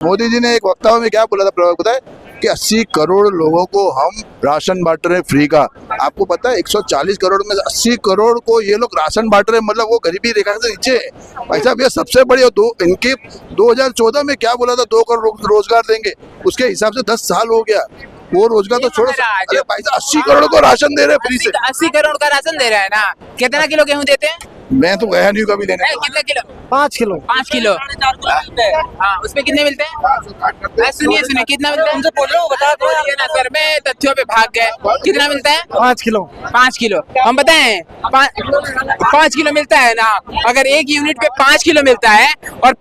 मोदी जी ने एक वक्तव्य में क्या बोला था पता है कि 80 करोड़ लोगों को हम राशन बांट रहे हैं फ्री का। आपको पता है 140 करोड़ में 80 करोड़ को ये लोग राशन बांट रहे हैं, मतलब वो गरीबी रेखा से नीचे है। भाई साहब ये सबसे बड़ी इनकी 2014 में क्या बोला था 2 करोड़ रोजगार देंगे, उसके हिसाब से 10 साल हो गया। वो रोजगार तो छोड़ो, अरे भाई साहब 80 करोड़ को राशन दे रहे हैं फ्री से। 80 करोड़ का राशन दे रहा है ना। कितना किलो गेहूं देते हैं? मैं तो गया नहीं कभी लेने। कितना किलो? 5 किलो। 5 किलो। हाँ, उसमें कितने मिलते हैं? सुनिए कितना मिलता है? बता दो ना सर, मैं तथ्यों पे भाग गए। कितना मिलता है? 5 किलो। 5 किलो हम बताएं। 5 किलो मिलता है ना। अगर एक यूनिट पे 5 किलो मिलता है और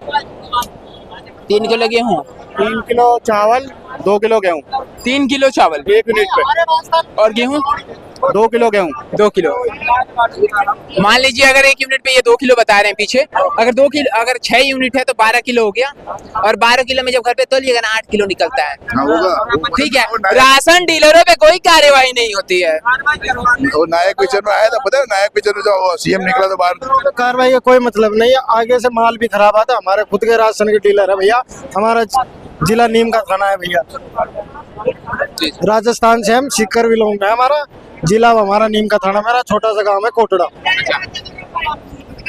3 किलो गेहूँ, 3 किलो चावल, 2 किलो गेहूँ। 3 किलो चावल 1 यूनिट पे। और गेहूँ 2 किलो गेहूँ। 2 किलो। मान लीजिए अगर 1 यूनिट पे ये 2 किलो बता रहे हैं पीछे, अगर 2 किलो, अगर 6 यूनिट है तो 12 किलो हो गया। और 12 किलो में जब घर पे तोलिएगा ना 8 किलो निकलता है। ठीक है, राशन डीलरों पे कोई कार्यवाही नहीं होती है। वो नायक पिक्चर में आया था, पता है नायक पिक्चर में जो सीएम निकला था बाहर। कार्रवाई का कोई मतलब नहीं है। आगे से माल भी खराब आता। हमारे खुद के राशन के डीलर है भैया। हमारा जिला नीम का थाना है भैया। राजस्थान से हम सीकर बिलोंग है। हमारा जिला हमारा नीम का थाना, मेरा छोटा सा गांव है कोटड़ा।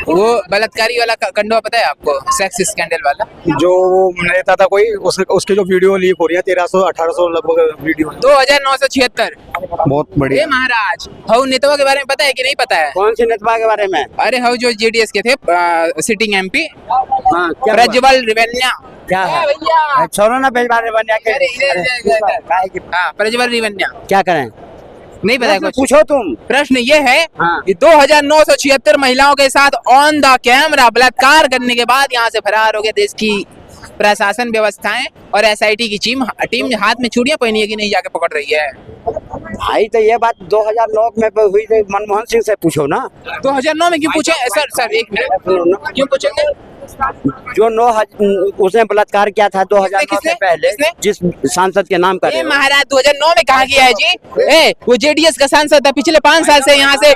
वो बलात्कारी वाला कंडवा पता है आपको, सेक्स स्कैंडल वाला जो नेता था कोई, उसके जो वीडियो लीक हो रही है 1300-1800 लगभग वीडियो। 2976। बहुत बढ़िया महाराज हाउ नेतवा के बारे में पता है कि नहीं पता है? कौन सी नेता के बारे में? अरे हाउ जो जेडीएस के थे सिटिंग एमपी प्रज्वल रेवन्या। क्या है भैया? छोड़ो ना बारे प्रज्वल रेवन्या क्या करें, नहीं पता है कुछ? पूछो तुम। प्रश्न ये है कि 2976 महिलाओं के साथ ऑन द कैमरा बलात्कार करने के बाद यहाँ से फरार हो गया। देश की प्रशासन व्यवस्थाएं और एसआईटी की टीम हाथ में चूड़ियां पहनी है कि नहीं जाके पकड़ रही है। भाई तो ये बात 2009 में हुई थी, मनमोहन सिंह से पूछो ना। 2009 में क्यों पूछे? सर 1 मिनट, क्यों पूछेंगे? जो उसने बलात्कार किया था 2009 से पहले, जिस सांसद के नाम कर महाराज 2009 में कहा गया है जी? वो जेडीएस का सांसद था, पिछले 5 साल से यहाँ से।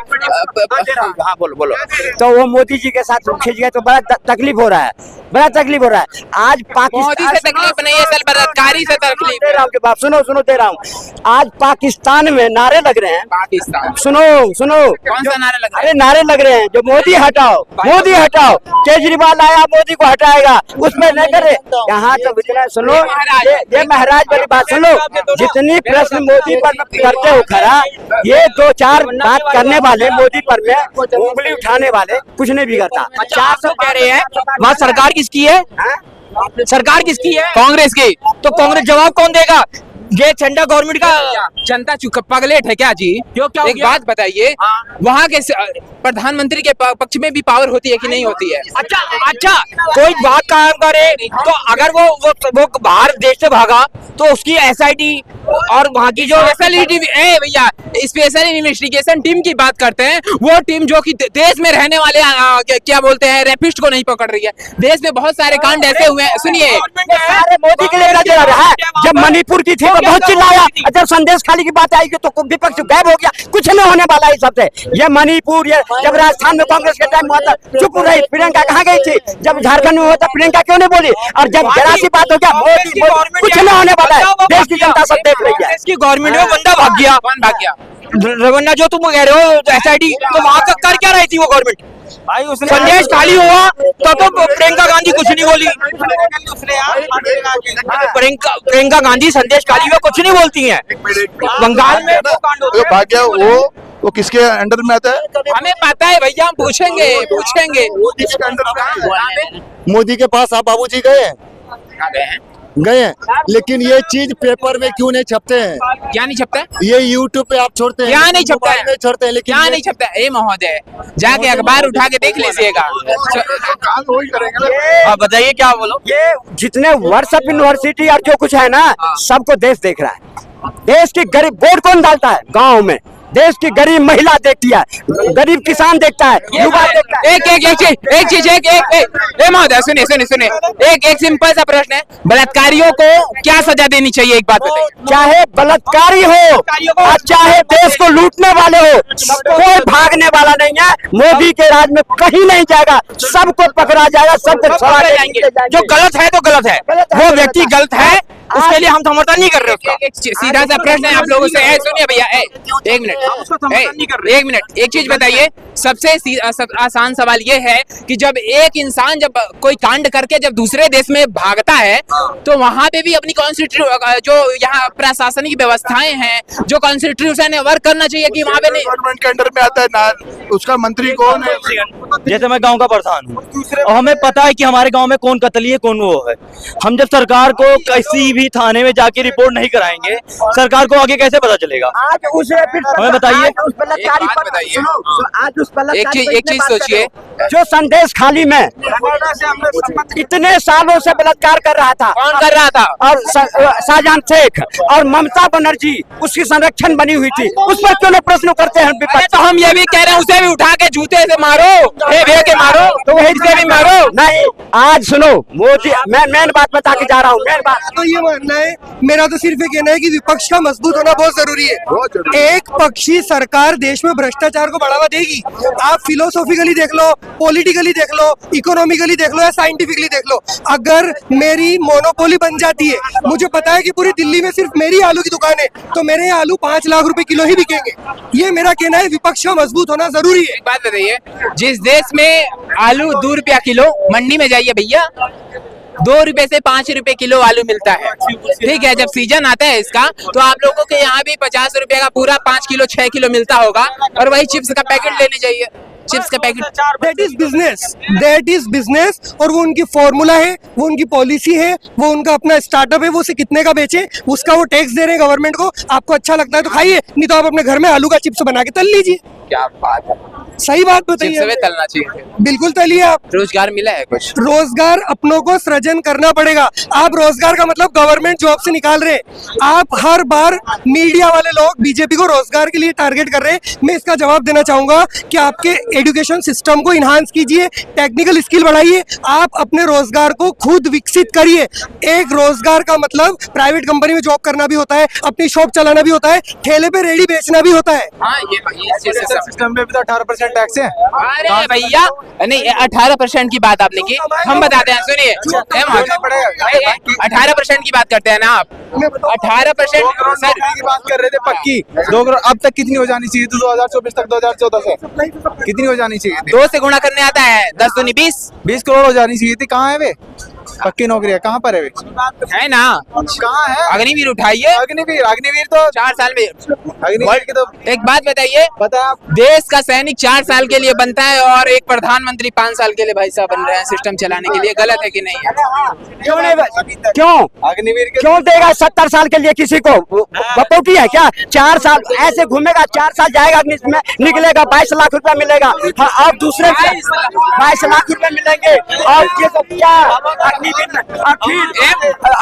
हाँ बोलो। तो वो मोदी जी के साथ खिंच गए तो बड़ा तकलीफ हो रहा है, बड़ा तकलीफ हो रहा है। आज मोदी से तकलीफ नहीं है सर, बलात्कारी से तकलीफ दे रहा हूँ। बात सुनो दे रहा हूँ। आज पाकिस्तान में नारे लग रहे हैं। पाकिस्तान सुनो कौन सा नारे लग रहा है? अरे नारे लग रहे हैं जो मोदी हटाओ, मोदी हटाओ। केजरीवाल आया मोदी को हटाएगा, उसमें नहीं करे। यहाँ तो इतना सुनो, ये महाराज वाली बात सुनो। जितनी प्रश्न मोदी पर करते हो खरा, ये 2-4 बात करने वाले मोदी पर में उंगली उठाने वाले कुछ नहीं बिगड़ता। 400 कह रहे हैं, वहाँ सरकार किसकी है? सरकार किसकी है? कांग्रेस की। तो कांग्रेस जवाब कौन देगा? ये चंडा गवर्नमेंट का जनता चुप पगलेट है क्या जी? एक बात बताइए, वहाँ के प्रधानमंत्री के पक्ष में भी पावर होती है कि नहीं होती है? अच्छा कोई बात काम करे तो अगर वो बाहर देश से भागा तो उसकी एसआईटी और वहाँ की जो भैया स्पेशल इन्वेस्टिगेशन टीम की बात करते हैं, वो टीम जो कि देश में रहने वाले क्या बोलते हैं रेपिस्ट को नहीं पकड़ रही है। देश में बहुत सारे कांड ऐसे हुए हैं। सुनिए, मोदी के लिए है। जब मणिपुर की थी तो बहुत चिल्लाया, जब संदेश खाली की बात आएगी तो विपक्ष गायब हो गया। कुछ नहीं होने वाला है सबसे। ये मणिपुर, ये जब राजस्थान में कांग्रेस के टाइम हुआ था चुप रही, प्रियंका कहाँ गई थी? जब झारखंड में हुआ था प्रियंका क्यों नहीं बोली? और जब जरा सी बात हो गया मोदी, कुछ नहीं होने वाला है। देश की जनता सब देख रही है। इसकी गवर्नमेंट में बंदा भाग गया। कौन भाग गया? रवन्ना जो तुम कह रहे हो एसआईटी, तो वहाँ का कर क्या रही थी वो गवर्नमेंट? भाई उसने संदेश खाली हुआ तो प्रियंका गांधी कुछ नहीं बोली। प्रियंका गांधी संदेश खाली हुआ कुछ नहीं बोलती हैं। बंगाल में जो भाग्य वो किसके अंडर में आता है? हमें पता है भैया, हम पूछेंगे। मोदी के पास आप बाबूजी गए हैं, लेकिन ये चीज पेपर में क्यों नहीं छपते हैं? क्या नहीं छपता है? ये यूट्यूब पे आप छोड़ते हैं, क्या नहीं छपता है? छोड़ते हैं, लेकिन क्या नहीं छपता है? महोदय जाके अखबार उठा के देख लीजिएगा। आप बताइए क्या बोलो। ये जितने व्हाट्सएप यूनिवर्सिटी और जो कुछ है ना, सबको देश देख रहा है। देश की गरीब वोट कौन डालता है? गाँव में देश की गरीब महिला देखती है, गरीब किसान देखता है, युवा देखता है। एक चीज महोदय सुनिए एक सिंपल सा प्रश्न है, बलात्कारियों को क्या सजा देनी चाहिए, एक बात बताइए। चाहे बलात्कारी हो और चाहे देश को लूटने वाले हो, कोई भागने वाला नहीं है। मोदी के राज में कहीं नहीं जाएगा, सबको पकड़ा जाएगा, सबको सजा जाएंगे। जो गलत है तो गलत है, वो व्यक्ति गलत है, उसके लिए हम समर्थन नहीं कर रहे उसका। एक सीधा सा प्रश्न है आप लोगों से, सुनिए भैया, एक मिनट, एक चीज बताइए। सबसे आसान सवाल ये है कि जब एक इंसान जब कोई कांड करके जब दूसरे देश में भागता है, तो वहां पे भी अपनी कॉन्स्टिट्यूशन, जो यहाँ प्रशासनिक व्यवस्थाएं हैं, जो कॉन्स्टिट्यूशन है, वर्क करना चाहिए कि वहां पे नहीं। गवर्नमेंट के अंडर में आता है ना, उसका मंत्री कौन है? जैसे मैं गांव का प्रधान हूँ और हमें पता है कि हमारे गांव में कौन कतली है, कौन वो है। हम जब सरकार को किसी भी थाने में जाके रिपोर्ट नहीं कराएंगे, सरकार को आगे कैसे पता चलेगा? आज उसे हमें बताइए। एक चीज सोचिए, जो संदेश खाली में इतने सालों से बलात्कार कर रहा था, कौन कर रहा था? और शाहजहां शेख और ममता बनर्जी उसकी संरक्षण बनी हुई थी, उस पर क्यों नहीं प्रश्न करते हैं विपक्ष? तो हम ये भी कह रहे हैं उसे भी उठा के जूते से मारो, के मारो, तो वही से भी मारो। नहीं, आज सुनो मोदी, मैं मेन बात बता के जा रहा हूँ। मेन बात तो ये मानना है, मेरा तो सिर्फ ये कहना है कि विपक्ष का मजबूत होना बहुत जरूरी है। एक पक्षी सरकार देश में भ्रष्टाचार को बढ़ावा देगी। आप फिलोसॉफिकली देख लो, पॉलिटिकली देख लो, इकोनॉमिकली देख लो या साइंटिफिकली देख लो, अगर मेरी मोनोपोली बन जाती है, मुझे पता है कि पूरी दिल्ली में सिर्फ मेरी आलू की दुकान है, तो मेरे आलू 5 लाख रुपए किलो ही बिकेंगे। ये मेरा कहना है, विपक्ष का मजबूत होना जरूरी है। एक बात बताइए, जिस देश में आलू 2 रुपया किलो, मंडी में जाइए भैया, 2 रुपए से 5 रुपए किलो आलू मिलता है, ठीक है। जब सीजन आता है इसका, तो आप लोगों के यहाँ भी 50 रुपए का पूरा 5 किलो 6 किलो मिलता होगा, और वही चिप्स का पैकेट लेने जाइए, चिप्स का पैकेट। दैट इज बिजनेस, और वो उनकी फॉर्मूला है, वो उनकी पॉलिसी है, वो उनका अपना स्टार्टअप है। वो उसे कितने का बेचे, उसका वो टैक्स दे रहे हैं गवर्नमेंट को। आपको अच्छा लगता है तो खाइए, नहीं तो आप अपने घर में आलू का चिप्स बना के तल लीजिए। क्या बात है, सही बात बताइए। चिप्स में तलना चाहिए, बिल्कुल तलिए आप। रोजगार मिला है कुछ? रोजगार अपनों को सृजन करना पड़ेगा। आप रोजगार का मतलब गवर्नमेंट जॉब से निकाल रहे हैं। आप हर बार मीडिया वाले लोग बीजेपी को रोजगार के लिए टारगेट कर रहे हैं। मैं इसका जवाब देना चाहूंगा कि आपके एजुकेशन सिस्टम को इन्हांस कीजिए, टेक्निकल स्किल बढ़ाइए, आप अपने रोजगार को खुद विकसित करिए। एक रोजगार का मतलब प्राइवेट कंपनी में जॉब करना भी होता है, अपनी शॉप चलाना भी होता है, ठेले पे रेडी बेचना भी होता है। हाँ, ये सिस्टम में भी तो 18% टैक्स है। अरे भैया, नहीं 18% की बात आपने की, हम बताते हैं, सुनिए 18% की बात करते हैं ना आप, 18% सर की बात कर रहे थे पक्की 2 करोड़, अब तक कितनी हो जानी चाहिए? 2024 तक, 2014 से कितनी हो जानी चाहिए थी? 2 से गुणा करने आता है, 10 दूनी 20 करोड़ हो जानी चाहिए थी। कहाँ है वे पक्की नौकरियां? कहाँ पर है वे? है ना, कहाँ है? अग्निवीर उठाइए। अग्निवीर तो 4 साल में। अग्निवीर की तो एक बात बताइए, देश का सैनिक 4 साल के लिए बनता है और एक प्रधानमंत्री 5 साल के लिए भाई साहब बन रहे हैं सिस्टम चलाने के लिए, गलत है कि नहीं है? क्यों नहीं, क्यों अग्निवीर क्यों देगा 70 साल के लिए किसी को? बपोटी है क्या? 4 साल ऐसे घूमेगा, 4 साल जाएगा, निकलेगा 22 लाख रुपया मिलेगा। हाँ, और दूसरे 22 लाख रुपए मिलेंगे, और ये सब क्या और फिर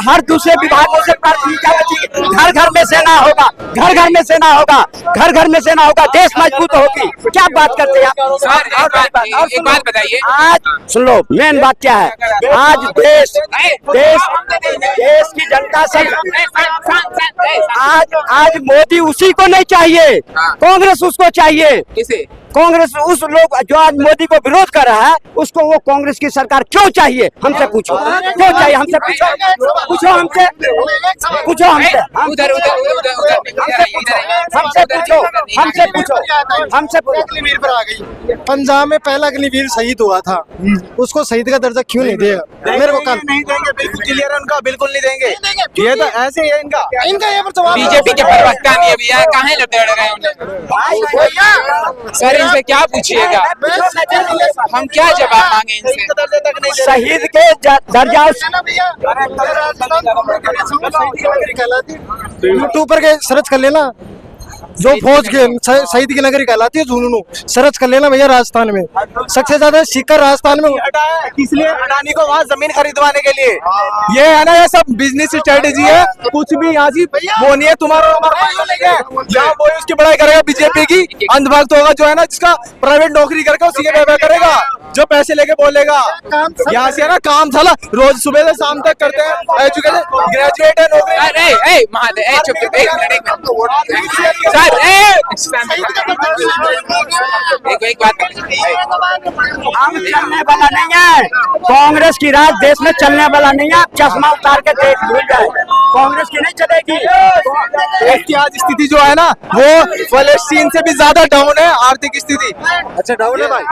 हर दूसरे विभागों से प्राथमिकता बचेगी। घर घर में सेना होगा, घर घर में सेना होगा, घर घर में सेना होगा, देश मजबूत होगी। क्या बात करते हैं आप? सर, एक बात बताइए, आज सुन लो, मेन बात क्या है, आज देश की जनता सब आज मोदी उसी को नहीं चाहिए, कांग्रेस उसको चाहिए। किसे? कांग्रेस उस लोग जो आज मोदी को विरोध कर रहा है, उसको वो कांग्रेस की सरकार क्यों चाहिए? हमसे पूछो, क्यों चाहिए? हमसे पूछो, पूछो हमसे, पूछो हमसे, उधर हमसे पूछो, हमसे पूछो, हमसे पूछो। अग्निवीर पर आ गई। पंजाब में पहला अग्निवीर शहीद हुआ था, उसको शहीद का दर्जा क्यों नहीं दिया? मेरे को कल नहीं देंगे, बिल्कुल क्लियर है उनका, बिल्कुल नहीं देंगे। ये तो ऐसे ही है इनका ये पर जवाब। बीजेपी के प्रवक्ता नहीं है भैया, कहाँ लड़ते रहे हैं सर, इनसे क्या पूछिएगा? हम क्या जवाब मांगे इनसे? शहीद के दर्जा यूट्यूब पर सर्च कर लेना, जो फौज के शहीद की नगरी कहलाती है झुंझुनू, सर्च कर लेना भैया। राजस्थान में सबसे ज्यादा सीकर राजस्थान में इसलिए अडानी को वहाँ जमीन खरीदवाने के लिए। ये है ना, ये सब बिजनेस स्ट्रेटेजी है, कुछ भी यहाँ जी वो नहीं है। तुम्हारा हमारा जहाँ वो उसकी बड़ाई करेगा बीजेपी की, अंधभक्त होगा जो है ना, जिसका प्राइवेट नौकरी करके उसी के व्यवहार करेगा, जो पैसे लेके बोलेगा। यहाँ से है ना काम साला रोज सुबह से शाम तक करते हैं, एजुकेटेड ग्रेजुएट है, नौकरी। एक बात हम चलने वाला नहीं है, कांग्रेस की राज देश में चलने वाला नहीं है। आप चश्मा उतार के देख भूल जाए, कांग्रेस की नहीं चलेगी। देश की आज स्थिति जो है ना, वो फलस्तीन से भी ज्यादा डाउन है आर्थिक स्थिति। अच्छा डाउन है भाई।